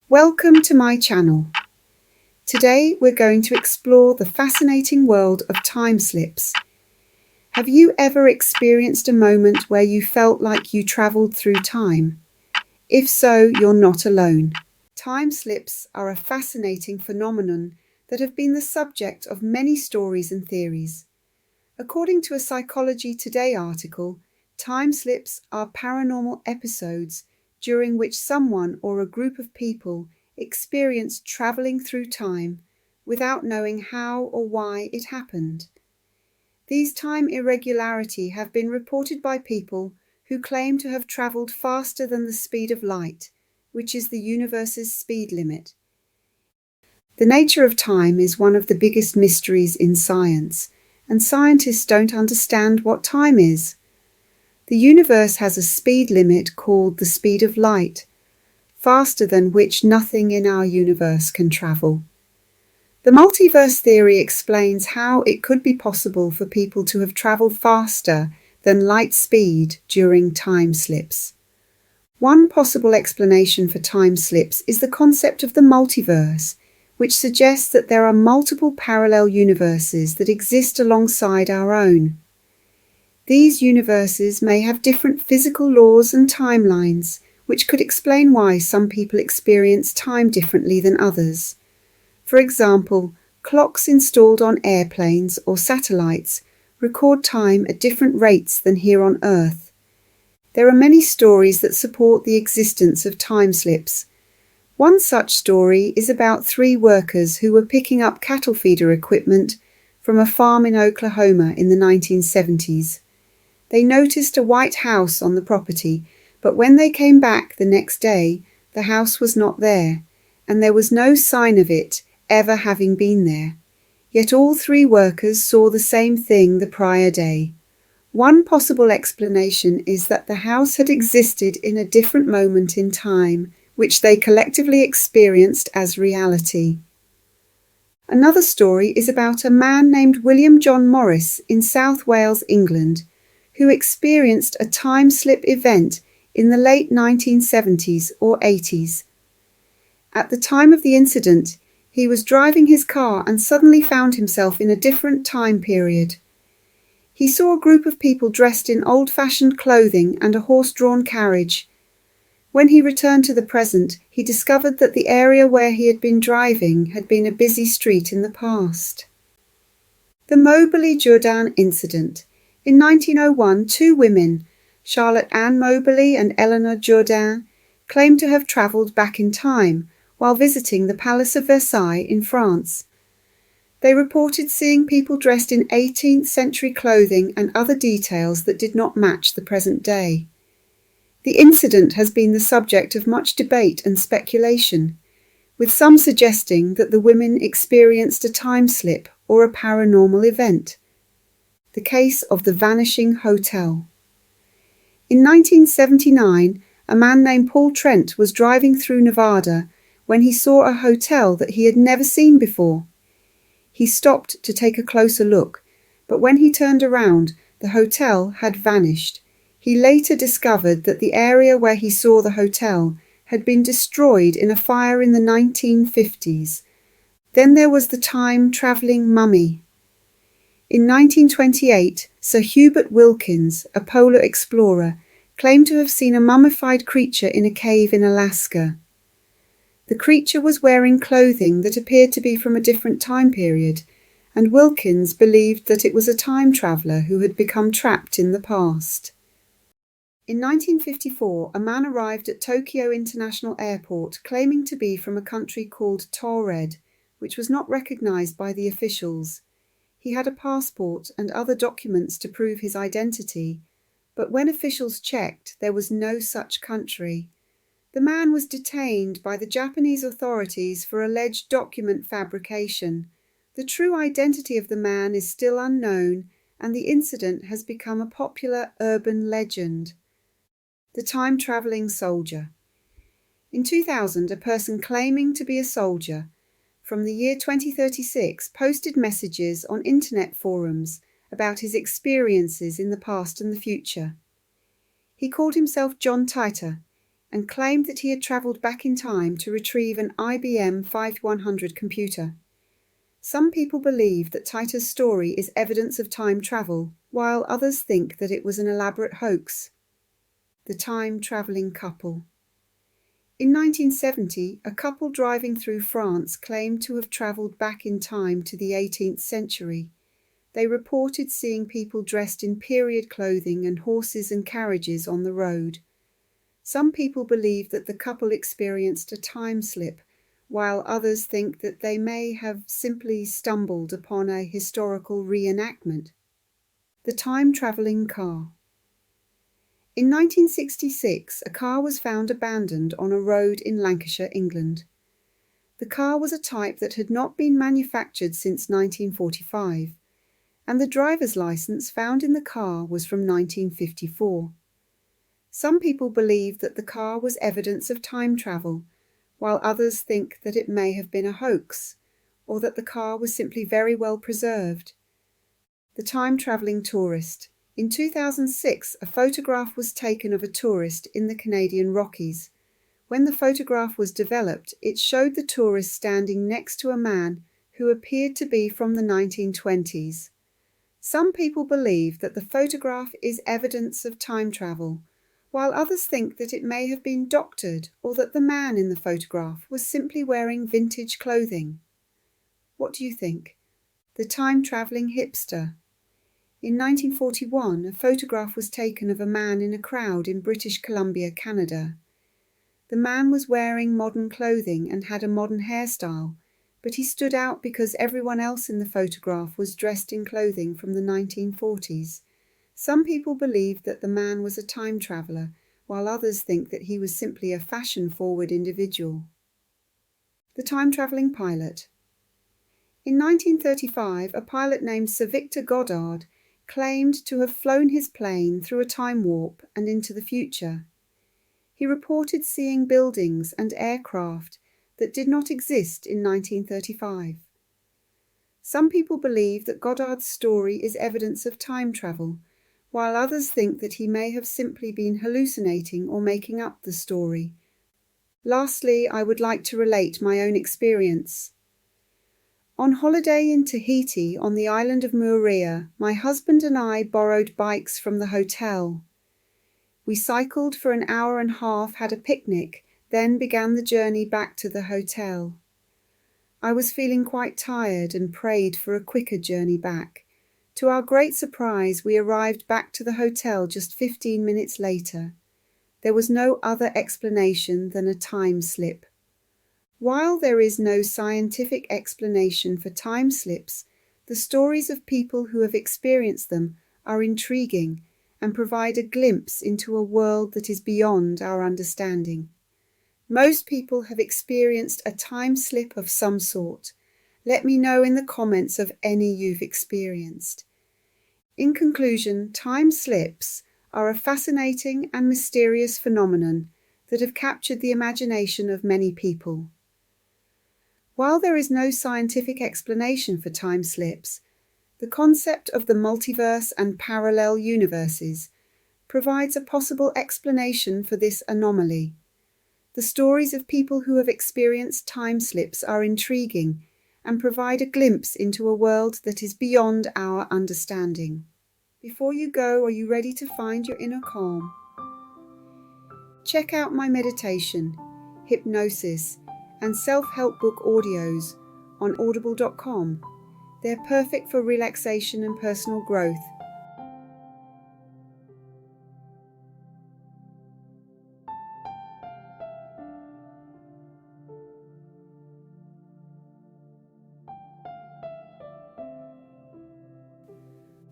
Welcome to my channel. Today we're going to explore the fascinating world of time slips. Have you ever experienced a moment where you felt like you travelled through time? If so, you're not alone. Time slips are a fascinating phenomenon that have been the subject of many stories and theories. According to a Psychology Today article, time slips are paranormal episodes during which someone or a group of people experience travelling through time without knowing how or why it happened. These time irregularities have been reported by people who claim to have travelled faster than the speed of light, which is the universe's speed limit. The nature of time is one of the biggest mysteries in science, and scientists don't understand what time is. The universe has a speed limit called the speed of light, faster than which nothing in our universe can travel. The multiverse theory explains how it could be possible for people to have travelled faster than light speed during time slips. One possible explanation for time slips is the concept of the multiverse, which suggests that there are multiple parallel universes that exist alongside our own. These universes may have different physical laws and timelines, which could explain why some people experience time differently than others. For example, clocks installed on airplanes or satellites record time at different rates than here on Earth. There are many stories that support the existence of time slips. One such story is about 3 workers who were picking up cattle feeder equipment from a farm in Oklahoma in the 1970s. They noticed a white house on the property, but when they came back the next day, the house was not there, and there was no sign of it ever having been there. Yet all 3 workers saw the same thing the prior day. One possible explanation is that the house had existed in a different moment in time, which they collectively experienced as reality. Another story is about a man named William John Morris in South Wales, England, who experienced a time slip event in the late 1970s or 80s. At the time of the incident, he was driving his car and suddenly found himself in a different time period. He saw a group of people dressed in old-fashioned clothing and a horse-drawn carriage. When he returned to the present, he discovered that the area where he had been driving had been a busy street in the past. The Moberly-Jourdain incident. In 1901, 2 women, Charlotte Ann Moberly and Eleanor Jourdain, claimed to have travelled back in time while visiting the Palace of Versailles in France. They reported seeing people dressed in 18th century clothing and other details that did not match the present day. The incident has been the subject of much debate and speculation, with some suggesting that the women experienced a time slip or a paranormal event. The case of the vanishing hotel. In 1979, a man named Paul Trent was driving through Nevada when he saw a hotel that he had never seen before. He stopped to take a closer look, but when he turned around, the hotel had vanished. He later discovered that the area where he saw the hotel had been destroyed in a fire in the 1950s. Then there was the time-travelling mummy. In 1928, Sir Hubert Wilkins, a polar explorer, claimed to have seen a mummified creature in a cave in Alaska. The creature was wearing clothing that appeared to be from a different time period, and Wilkins believed that it was a time traveller who had become trapped in the past. In 1954, a man arrived at Tokyo International Airport claiming to be from a country called Taured, which was not recognised by the officials. He had a passport and other documents to prove his identity, but when officials checked, there was no such country. The man was detained by the Japanese authorities for alleged document fabrication. The true identity of the man is still unknown, and the incident has become a popular urban legend. The time-travelling soldier. In 2000, a person claiming to be a soldier from the year 2036 posted messages on internet forums about his experiences in the past and the future. He called himself John Titor. and claimed that he had travelled back in time to retrieve an IBM 5100 computer. Some people believe that Tita's story is evidence of time travel, while others think that it was an elaborate hoax. The time-travelling couple. In 1970, a couple driving through France claimed to have travelled back in time to the 18th century. They reported seeing people dressed in period clothing and horses and carriages on the road. Some people believe that the couple experienced a time slip, while others think that they may have simply stumbled upon a historical reenactment. The time-travelling car. In 1966, a car was found abandoned on a road in Lancashire, England. The car was a type that had not been manufactured since 1945, and the driver's license found in the car was from 1954. Some people believe that the car was evidence of time travel, while others think that it may have been a hoax, or that the car was simply very well preserved. The time-travelling tourist. In 2006, a photograph was taken of a tourist in the Canadian Rockies. When the photograph was developed, it showed the tourist standing next to a man who appeared to be from the 1920s. Some people believe that the photograph is evidence of time travel, while others think that it may have been doctored or that the man in the photograph was simply wearing vintage clothing. What do you think? The time-travelling hipster. In 1941, a photograph was taken of a man in a crowd in British Columbia, Canada. The man was wearing modern clothing and had a modern hairstyle, but he stood out because everyone else in the photograph was dressed in clothing from the 1940s. Some people believe that the man was a time traveller, while others think that he was simply a fashion-forward individual. The time-travelling pilot. In 1935, a pilot named Sir Victor Goddard claimed to have flown his plane through a time warp and into the future. He reported seeing buildings and aircraft that did not exist in 1935. Some people believe that Goddard's story is evidence of time travel, while others think that he may have simply been hallucinating or making up the story. Lastly, I would like to relate my own experience. On holiday in Tahiti on the island of Moorea, my husband and I borrowed bikes from the hotel. We cycled for an hour and a half, had a picnic, then began the journey back to the hotel. I was feeling quite tired and prayed for a quicker journey back. To our great surprise, we arrived back to the hotel just 15 minutes later. There was no other explanation than a time slip. While there is no scientific explanation for time slips, the stories of people who have experienced them are intriguing and provide a glimpse into a world that is beyond our understanding. Most people have experienced a time slip of some sort. Let me know in the comments of any you've experienced. In conclusion, time slips are a fascinating and mysterious phenomenon that have captured the imagination of many people. While there is no scientific explanation for time slips, the concept of the multiverse and parallel universes provides a possible explanation for this anomaly. The stories of people who have experienced time slips are intriguing and provide a glimpse into a world that is beyond our understanding. Before you go, are you ready to find your inner calm? Check out my meditation, Hypnosis, and self-help book audios on audible.com. They're perfect for relaxation and personal growth.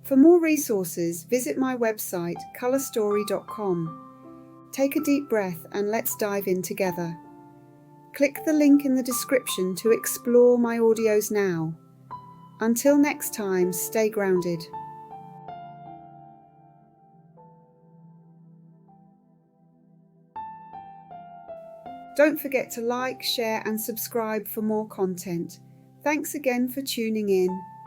For more resources, visit my website, colorstory.com. Take a deep breath and let's dive in together. Click the link in the description to explore my audios now. Until next time, stay grounded. Don't forget to like, share and subscribe for more content. Thanks again for tuning in.